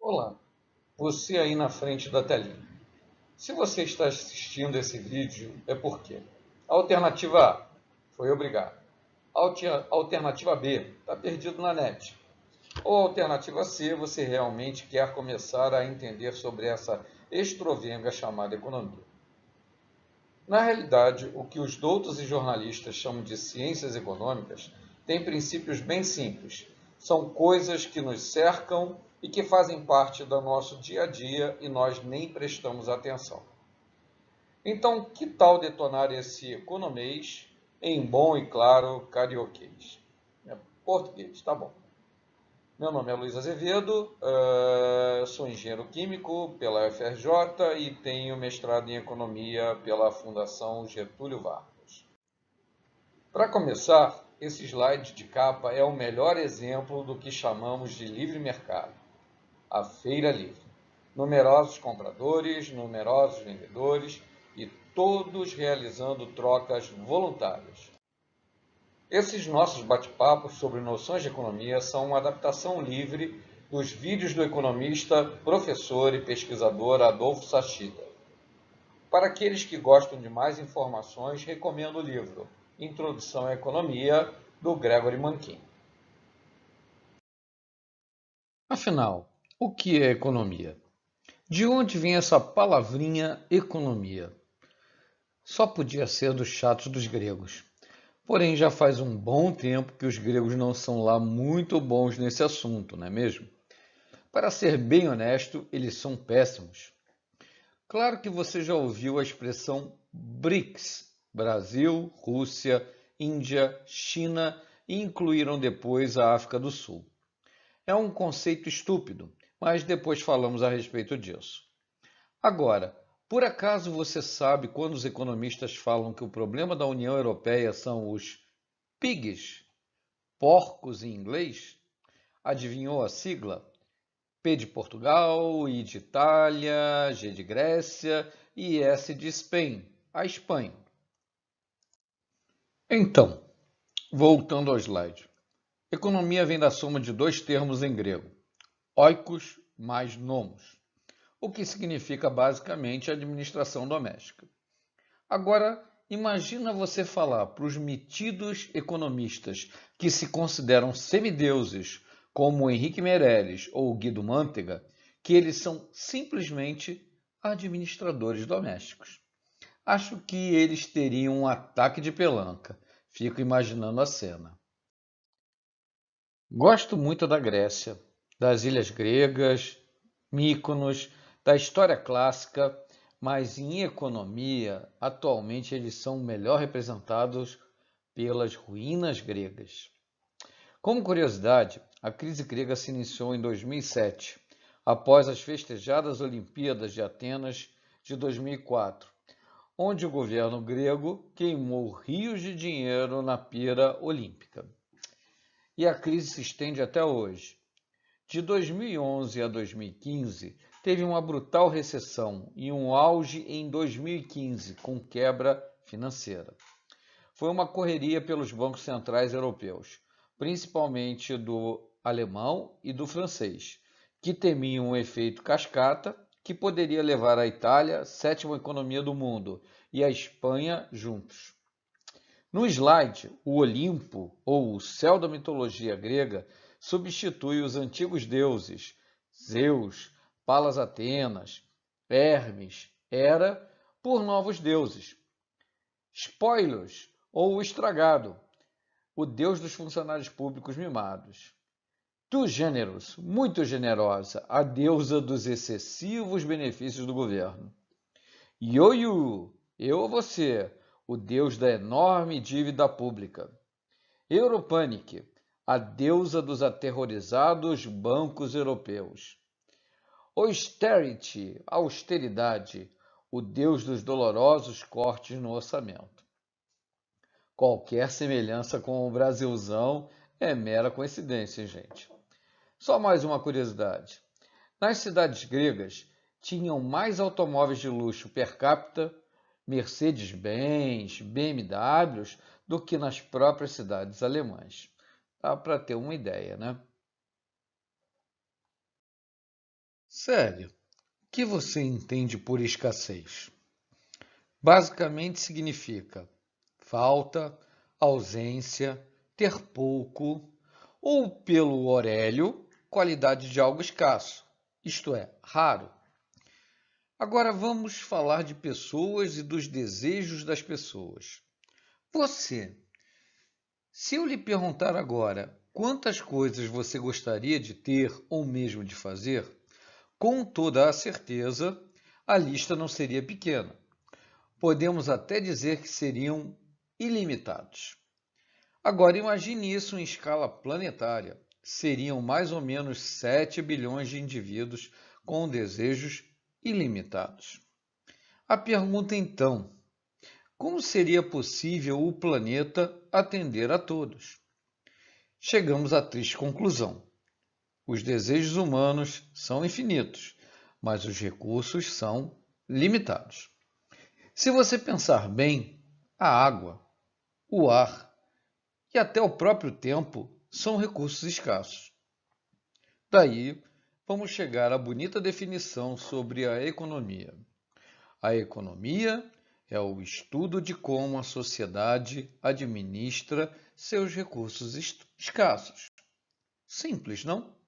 Olá, você aí na frente da telinha. Se você está assistindo esse vídeo, é porque alternativa A, foi obrigado. Alternativa B, está perdido na net. Ou alternativa C, você realmente quer começar a entender sobre essa estrovenga chamada economia. Na realidade, o que os doutos e jornalistas chamam de ciências econômicas tem princípios bem simples. São coisas que nos cercam e que fazem parte do nosso dia a dia e nós nem prestamos atenção. Então, que tal detonar esse economês em bom e claro carioquês? Português, tá bom. Meu nome é Luiz Azevedo, sou engenheiro químico pela UFRJ e tenho mestrado em economia pela Fundação Getúlio Vargas. Para começar, esse slide de capa é o melhor exemplo do que chamamos de livre mercado, a feira livre. Numerosos compradores, numerosos vendedores e todos realizando trocas voluntárias. Esses nossos bate-papos sobre noções de economia são uma adaptação livre dos vídeos do economista, professor e pesquisador Adolfo Sachida. Para aqueles que gostam de mais informações, recomendo o livro Introdução à Economia, do Gregory Mankin. Afinal, o que é economia? De onde vem essa palavrinha economia? Só podia ser dos chatos dos gregos. Porém, já faz um bom tempo que os gregos não são lá muito bons nesse assunto, não é mesmo? Para ser bem honesto, eles são péssimos. Claro que você já ouviu a expressão BRICS: Brasil, Rússia, Índia, China e incluíram depois a África do Sul. É um conceito estúpido, mas depois falamos a respeito disso. Agora, por acaso você sabe quando os economistas falam que o problema da União Europeia são os PIGs, porcos em inglês? Adivinhou a sigla? P de Portugal, I de Itália, G de Grécia e S de Spain, a Espanha. Então, voltando ao slide. Economia vem da soma de dois termos em grego, oikos mais nomos, o que significa basicamente administração doméstica. Agora, imagina você falar para os metidos economistas que se consideram semideuses, como Henrique Meirelles ou Guido Mantega, que eles são simplesmente administradores domésticos. Acho que eles teriam um ataque de pelanca. Fico imaginando a cena. Gosto muito da Grécia, das ilhas gregas, Mykonos, da história clássica, mas em economia, atualmente eles são melhor representados pelas ruínas gregas. Como curiosidade, a crise grega se iniciou em 2007, após as festejadas Olimpíadas de Atenas de 2004, onde o governo grego queimou rios de dinheiro na pira olímpica. E a crise se estende até hoje. De 2011 a 2015, teve uma brutal recessão e um auge em 2015, com quebra financeira. Foi uma correria pelos bancos centrais europeus, principalmente do alemão e do francês, que temiam um efeito cascata que poderia levar a Itália, sétima economia do mundo, e a Espanha juntos. No slide, o Olimpo, ou o céu da mitologia grega, substitui os antigos deuses, Zeus, Palas Atenas, Hermes, Hera, por novos deuses. Spoilos, ou o estragado, o deus dos funcionários públicos mimados. Tu generos, muito generosa, a deusa dos excessivos benefícios do governo. Ioiu, eu ou você, o deus da enorme dívida pública. Europanic, a deusa dos aterrorizados bancos europeus. Austerity, austeridade, o deus dos dolorosos cortes no orçamento. Qualquer semelhança com o Brasilzão é mera coincidência, gente. Só mais uma curiosidade. Nas cidades gregas, tinham mais automóveis de luxo per capita, Mercedes-Benz, BMWs, do que nas próprias cidades alemãs. Dá para ter uma ideia, né? Sério, o que você entende por escassez? Basicamente significa falta, ausência, ter pouco, ou pelo Aurélio, qualidade de algo escasso, isto é, raro. Agora vamos falar de pessoas e dos desejos das pessoas. Você, se eu lhe perguntar agora quantas coisas você gostaria de ter ou mesmo de fazer, com toda a certeza, a lista não seria pequena. Podemos até dizer que seriam ilimitados. Agora imagine isso em escala planetária. Seriam mais ou menos 7 bilhões de indivíduos com desejos ilimitados. A pergunta então, como seria possível o planeta atender a todos? Chegamos à triste conclusão. Os desejos humanos são infinitos, mas os recursos são limitados. Se você pensar bem, a água, o ar e até o próprio tempo são recursos escassos. Daí, vamos chegar à bonita definição sobre a economia. A economia é o estudo de como a sociedade administra seus recursos escassos. Simples, não?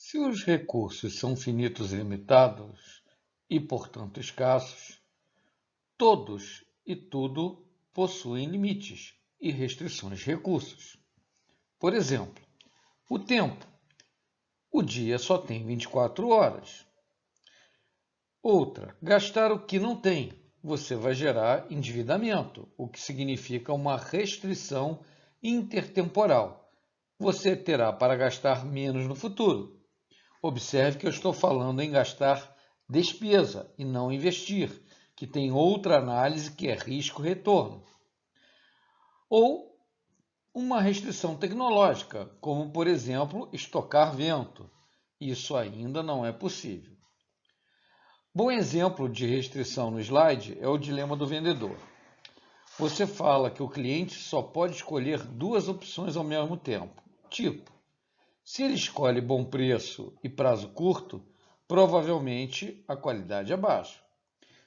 Se os recursos são finitos e limitados, e portanto escassos, todos e tudo possuem limites e restrições de recursos. Por exemplo, o tempo. O dia só tem 24 horas. Outra, gastar o que não tem. Você vai gerar endividamento, o que significa uma restrição intertemporal. Você terá para gastar menos no futuro. Observe que eu estou falando em gastar despesa e não investir, que tem outra análise que é risco-retorno. Ou uma restrição tecnológica, como por exemplo estocar vento. Isso ainda não é possível. Bom exemplo de restrição no slide é o dilema do vendedor. Você fala que o cliente só pode escolher duas opções ao mesmo tempo. Tipo, se ele escolhe bom preço e prazo curto, provavelmente a qualidade é baixa.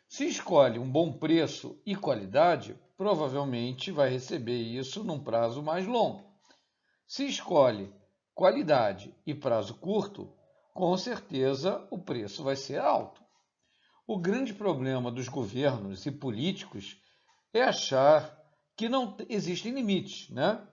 Se escolhe um bom preço e qualidade, provavelmente vai receber isso num prazo mais longo. Se escolhe qualidade e prazo curto, com certeza o preço vai ser alto. O grande problema dos governos e políticos é achar que não existem limites, né?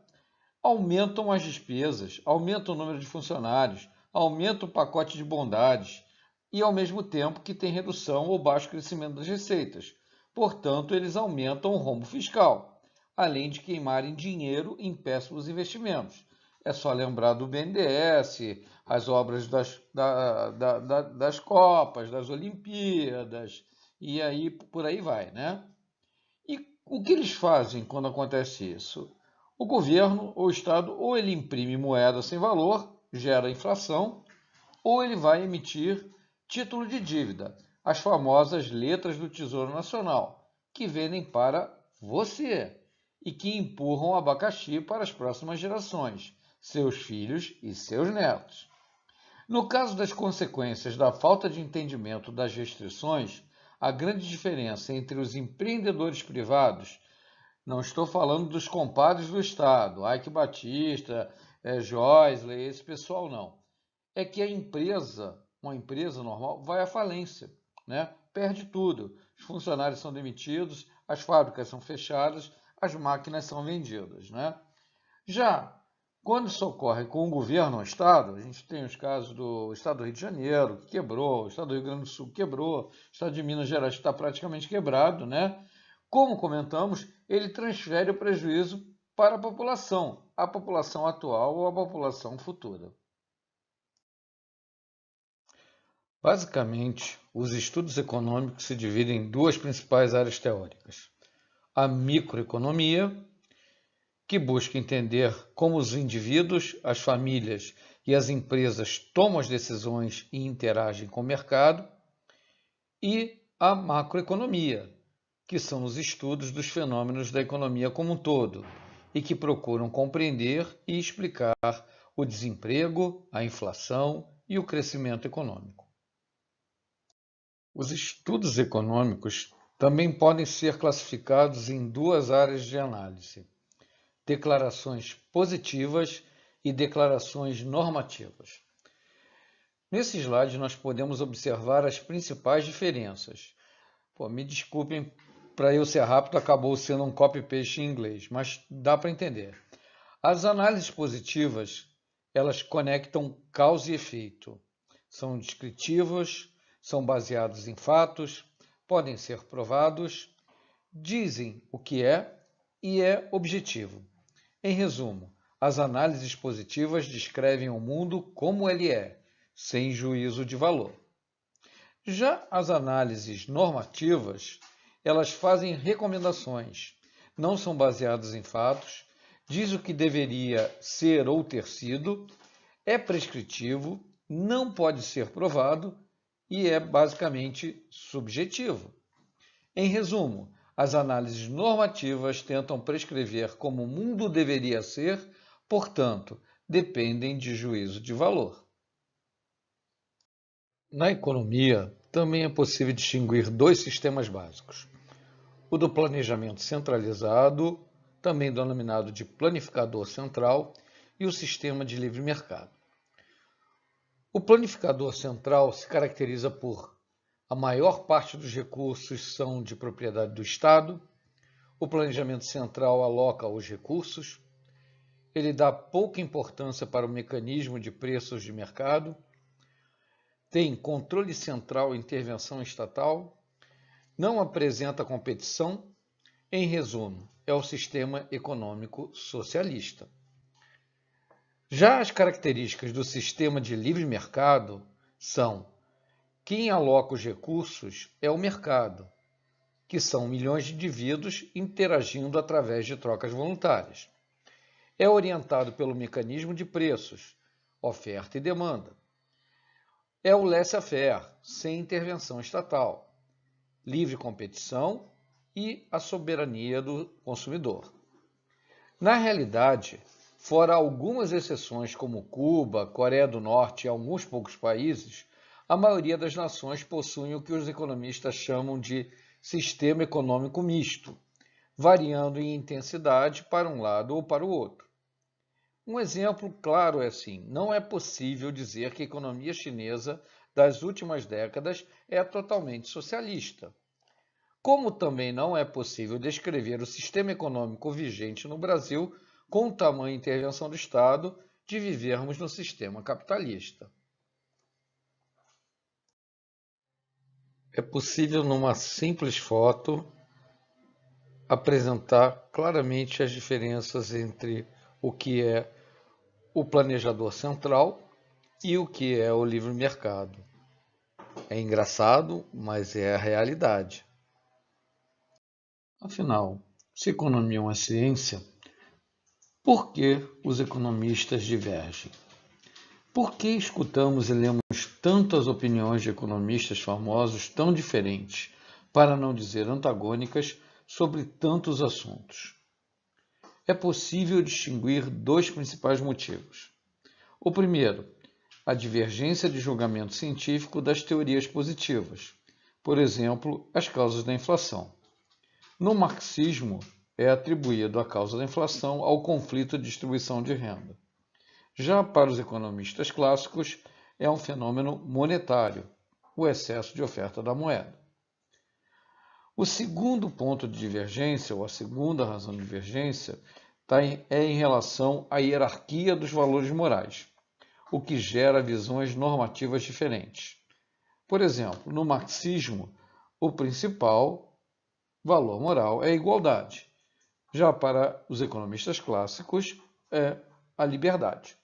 Aumentam as despesas, aumentam o número de funcionários, aumentam o pacote de bondades e, ao mesmo tempo, que tem redução ou baixo crescimento das receitas. Portanto, eles aumentam o rombo fiscal, além de queimarem dinheiro em péssimos investimentos. É só lembrar do BNDES, as obras das Copas, das Olimpíadas, e aí por aí vai, né? E o que eles fazem quando acontece isso? O governo ou o Estado ou ele imprime moeda sem valor, gera inflação, ou ele vai emitir título de dívida, as famosas letras do Tesouro Nacional, que vendem para você e que empurram o abacaxi para as próximas gerações, seus filhos e seus netos. No caso das consequências da falta de entendimento das restrições, a grande diferença entre os empreendedores privados, não estou falando dos compadres do Estado, Ike Batista, Joisley, esse pessoal não, é que uma empresa normal, vai à falência, né? Perde tudo. Os funcionários são demitidos, as fábricas são fechadas, as máquinas são vendidas, né? Já quando isso ocorre com o governo ou o Estado, a gente tem os casos do Estado do Rio de Janeiro, que quebrou, o Estado do Rio Grande do Sul quebrou, o Estado de Minas Gerais está praticamente quebrado, né? Como comentamos, ele transfere o prejuízo para a população atual ou a população futura. Basicamente, os estudos econômicos se dividem em duas principais áreas teóricas. A microeconomia, que busca entender como os indivíduos, as famílias e as empresas tomam as decisões e interagem com o mercado, e a macroeconomia, que são os estudos dos fenômenos da economia como um todo, e que procuram compreender e explicar o desemprego, a inflação e o crescimento econômico. Os estudos econômicos também podem ser classificados em duas áreas de análise: declarações positivas e declarações normativas. Nesse slide, nós podemos observar as principais diferenças. Me desculpem, para eu ser rápido, acabou sendo um copy-paste em inglês, mas dá para entender. As análises positivas, elas conectam causa e efeito. São descritivas, são baseados em fatos, podem ser provados, dizem o que é e é objetivo. Em resumo, as análises positivas descrevem o mundo como ele é, sem juízo de valor. Já as análises normativas, elas fazem recomendações, não são baseadas em fatos, diz o que deveria ser ou ter sido, é prescritivo, não pode ser provado e é basicamente subjetivo. Em resumo, as análises normativas tentam prescrever como o mundo deveria ser, portanto, dependem de juízo de valor. Na economia, também é possível distinguir dois sistemas básicos: o do planejamento centralizado, também denominado de planificador central, e o sistema de livre mercado. O planificador central se caracteriza por a maior parte dos recursos são de propriedade do Estado, o planejamento central aloca os recursos, ele dá pouca importância para o mecanismo de preços de mercado, tem controle central e intervenção estatal, não apresenta competição, em resumo, é o sistema econômico socialista. Já as características do sistema de livre mercado são: quem aloca os recursos é o mercado, que são milhões de indivíduos interagindo através de trocas voluntárias. É orientado pelo mecanismo de preços, oferta e demanda. É o laissez-faire, sem intervenção estatal, livre competição e a soberania do consumidor. Na realidade, fora algumas exceções como Cuba, Coreia do Norte e alguns poucos países, a maioria das nações possuem o que os economistas chamam de sistema econômico misto, variando em intensidade para um lado ou para o outro. Um exemplo claro é assim: não é possível dizer que a economia chinesa das últimas décadas é totalmente socialista. Como também não é possível descrever o sistema econômico vigente no Brasil com tamanha intervenção do Estado de vivermos no sistema capitalista. É possível, numa simples foto, apresentar claramente as diferenças entre o que é o planejador central e o que é o livre mercado. É engraçado, mas é a realidade. Afinal, se economia é uma ciência, por que os economistas divergem? Por que escutamos e lemos tantas opiniões de economistas famosos tão diferentes, para não dizer antagônicas, sobre tantos assuntos? É possível distinguir dois principais motivos. O primeiro, a divergência de julgamento científico das teorias positivas, por exemplo, as causas da inflação. No marxismo, é atribuído a causa da inflação ao conflito de distribuição de renda. Já para os economistas clássicos, é um fenômeno monetário, o excesso de oferta da moeda. O segundo ponto de divergência, ou a segunda razão de divergência, é em relação à hierarquia dos valores morais, o que gera visões normativas diferentes. Por exemplo, no marxismo, o principal valor moral é a igualdade. Já para os economistas clássicos, é a liberdade.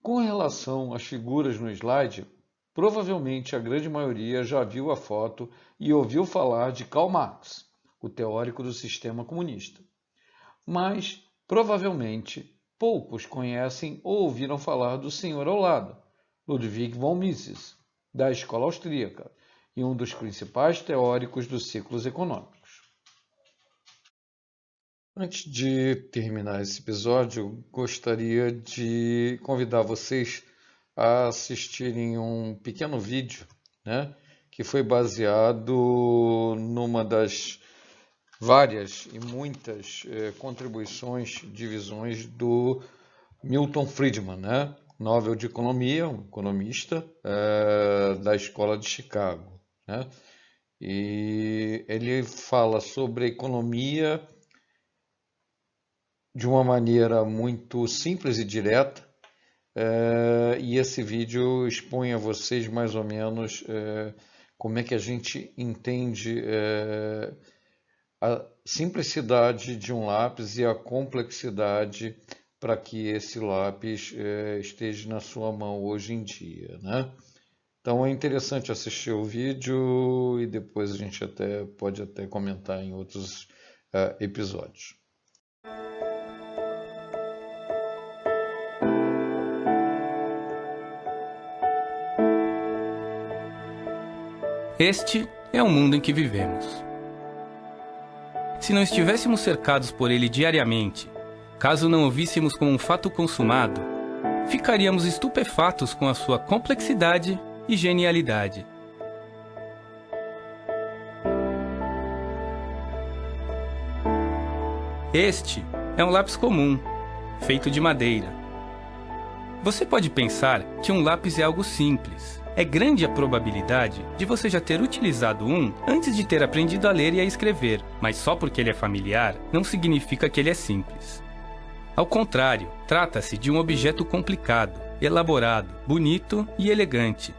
Com relação às figuras no slide, provavelmente a grande maioria já viu a foto e ouviu falar de Karl Marx, o teórico do sistema comunista. Mas, provavelmente, poucos conhecem ou ouviram falar do senhor ao lado, Ludwig von Mises, da escola austríaca, e um dos principais teóricos dos ciclos econômicos. Antes de terminar esse episódio, gostaria de convidar vocês a assistirem um pequeno vídeo, né, que foi baseado numa das várias e muitas contribuições de visões do Milton Friedman, né, Nobel de Economia, um economista da Escola de Chicago, né, e ele fala sobre a economia de uma maneira muito simples e direta, e esse vídeo expõe a vocês mais ou menos como é que a gente entende a simplicidade de um lápis e a complexidade para que esse lápis esteja na sua mão hoje em dia, né? Então é interessante assistir o vídeo e depois a gente pode comentar em outros episódios. Este é o mundo em que vivemos. Se não estivéssemos cercados por ele diariamente, caso não o víssemos como um fato consumado, ficaríamos estupefatos com a sua complexidade e genialidade. Este é um lápis comum, feito de madeira. Você pode pensar que um lápis é algo simples. É grande a probabilidade de você já ter utilizado um antes de ter aprendido a ler e a escrever, mas só porque ele é familiar não significa que ele é simples. Ao contrário, trata-se de um objeto complicado, elaborado, bonito e elegante.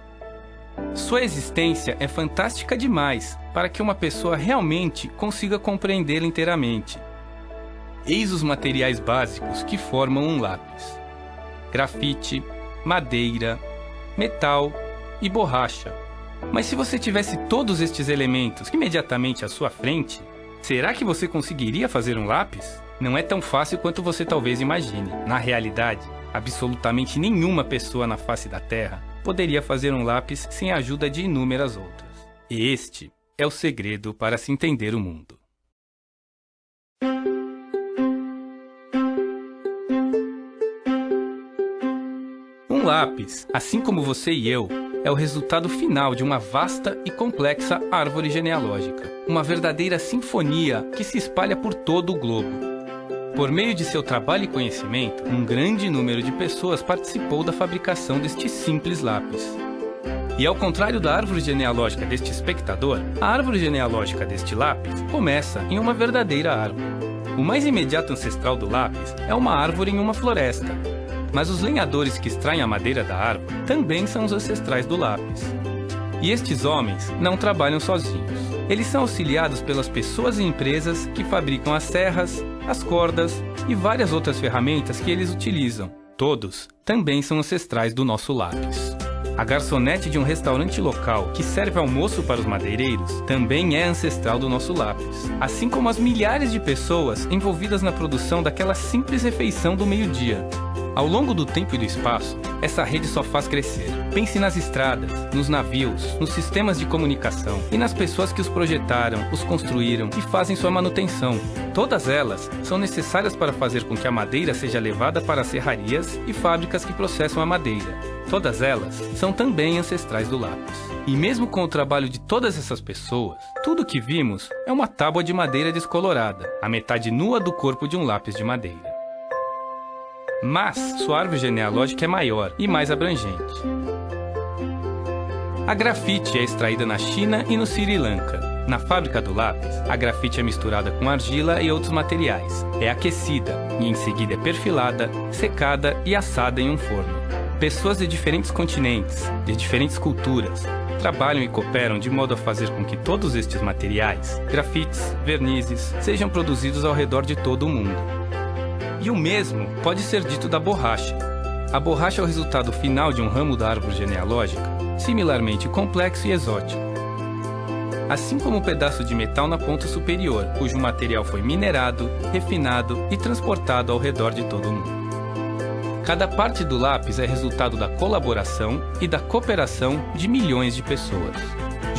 Sua existência é fantástica demais para que uma pessoa realmente consiga compreendê-la inteiramente. Eis os materiais básicos que formam um lápis: grafite, madeira, metal e borracha. Mas se você tivesse todos estes elementos imediatamente à sua frente, será que você conseguiria fazer um lápis? Não é tão fácil quanto você talvez imagine. Na realidade, absolutamente nenhuma pessoa na face da Terra poderia fazer um lápis sem a ajuda de inúmeras outras. E este é o segredo para se entender o mundo. Um lápis, assim como você e eu, é o resultado final de uma vasta e complexa árvore genealógica. Uma verdadeira sinfonia que se espalha por todo o globo. Por meio de seu trabalho e conhecimento, um grande número de pessoas participou da fabricação deste simples lápis. E ao contrário da árvore genealógica deste espectador, a árvore genealógica deste lápis começa em uma verdadeira árvore. O mais imediato ancestral do lápis é uma árvore em uma floresta. Mas os lenhadores que extraem a madeira da árvore também são os ancestrais do lápis. E estes homens não trabalham sozinhos. Eles são auxiliados pelas pessoas e empresas que fabricam as serras, as cordas e várias outras ferramentas que eles utilizam. Todos também são ancestrais do nosso lápis. A garçonete de um restaurante local que serve almoço para os madeireiros também é ancestral do nosso lápis. Assim como as milhares de pessoas envolvidas na produção daquela simples refeição do meio-dia. Ao longo do tempo e do espaço, essa rede só faz crescer. Pense nas estradas, nos navios, nos sistemas de comunicação e nas pessoas que os projetaram, os construíram e fazem sua manutenção. Todas elas são necessárias para fazer com que a madeira seja levada para as serrarias e fábricas que processam a madeira. Todas elas são também ancestrais do lápis. E mesmo com o trabalho de todas essas pessoas, tudo o que vimos é uma tábua de madeira descolorada, a metade nua do corpo de um lápis de madeira. Mas sua árvore genealógica é maior e mais abrangente. A grafite é extraída na China e no Sri Lanka. Na fábrica do lápis, a grafite é misturada com argila e outros materiais, é aquecida e em seguida é perfilada, secada e assada em um forno. Pessoas de diferentes continentes, de diferentes culturas, trabalham e cooperam de modo a fazer com que todos estes materiais, grafites, vernizes, sejam produzidos ao redor de todo o mundo. E o mesmo pode ser dito da borracha. A borracha é o resultado final de um ramo da árvore genealógica, similarmente complexo e exótico. Assim como um pedaço de metal na ponta superior, cujo material foi minerado, refinado e transportado ao redor de todo o mundo. Cada parte do lápis é resultado da colaboração e da cooperação de milhões de pessoas.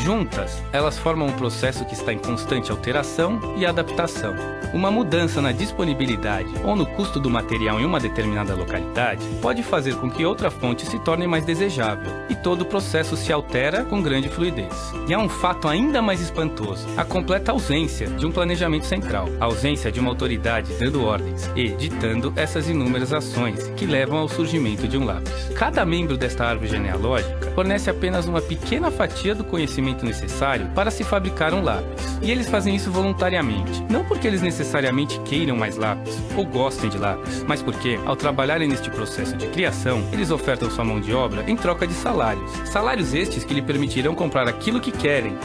Juntas, elas formam um processo que está em constante alteração e adaptação. Uma mudança na disponibilidade ou no custo do material em uma determinada localidade pode fazer com que outra fonte se torne mais desejável, e todo o processo se altera com grande fluidez. E há um fato ainda mais espantoso: a completa ausência de um planejamento central, a ausência de uma autoridade dando ordens e ditando essas inúmeras ações que levam ao surgimento de um lápis. Cada membro desta árvore genealógica fornece apenas uma pequena fatia do conhecimento necessário para se fabricar um lápis. E eles fazem isso voluntariamente, não porque eles necessariamente queiram mais lápis ou gostem de lápis, mas porque, ao trabalharem neste processo de criação, eles ofertam sua mão de obra em troca de salários. Salários estes que lhe permitirão comprar aquilo que querem.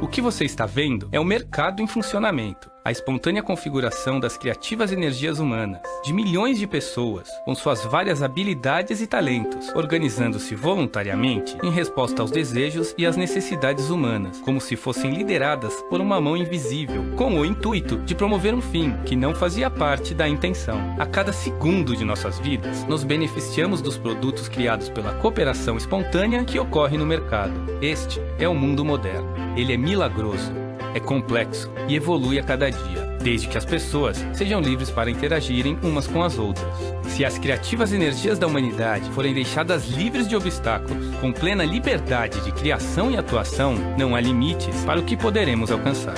O que você está vendo é o mercado em funcionamento, a espontânea configuração das criativas energias humanas, de milhões de pessoas, com suas várias habilidades e talentos, organizando-se voluntariamente em resposta aos desejos e às necessidades humanas, como se fossem lideradas por uma mão invisível, com o intuito de promover um fim que não fazia parte da intenção. A cada segundo de nossas vidas, nos beneficiamos dos produtos criados pela cooperação espontânea que ocorre no mercado. Este é o mundo moderno. Ele é milagroso, é complexo e evolui a cada dia, desde que as pessoas sejam livres para interagirem umas com as outras. Se as criativas energias da humanidade forem deixadas livres de obstáculos, com plena liberdade de criação e atuação, não há limites para o que poderemos alcançar.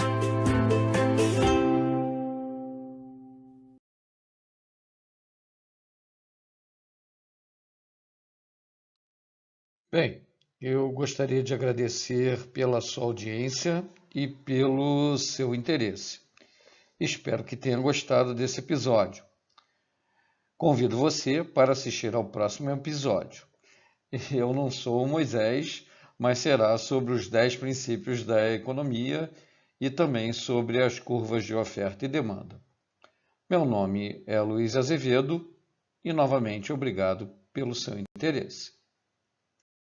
Bem, eu gostaria de agradecer pela sua audiência e pelo seu interesse. Espero que tenha gostado desse episódio. Convido você para assistir ao próximo episódio. Eu não sou o Moisés, mas será sobre os 10 princípios da economia e também sobre as curvas de oferta e demanda. Meu nome é Luiz Azevedo e, novamente, obrigado pelo seu interesse.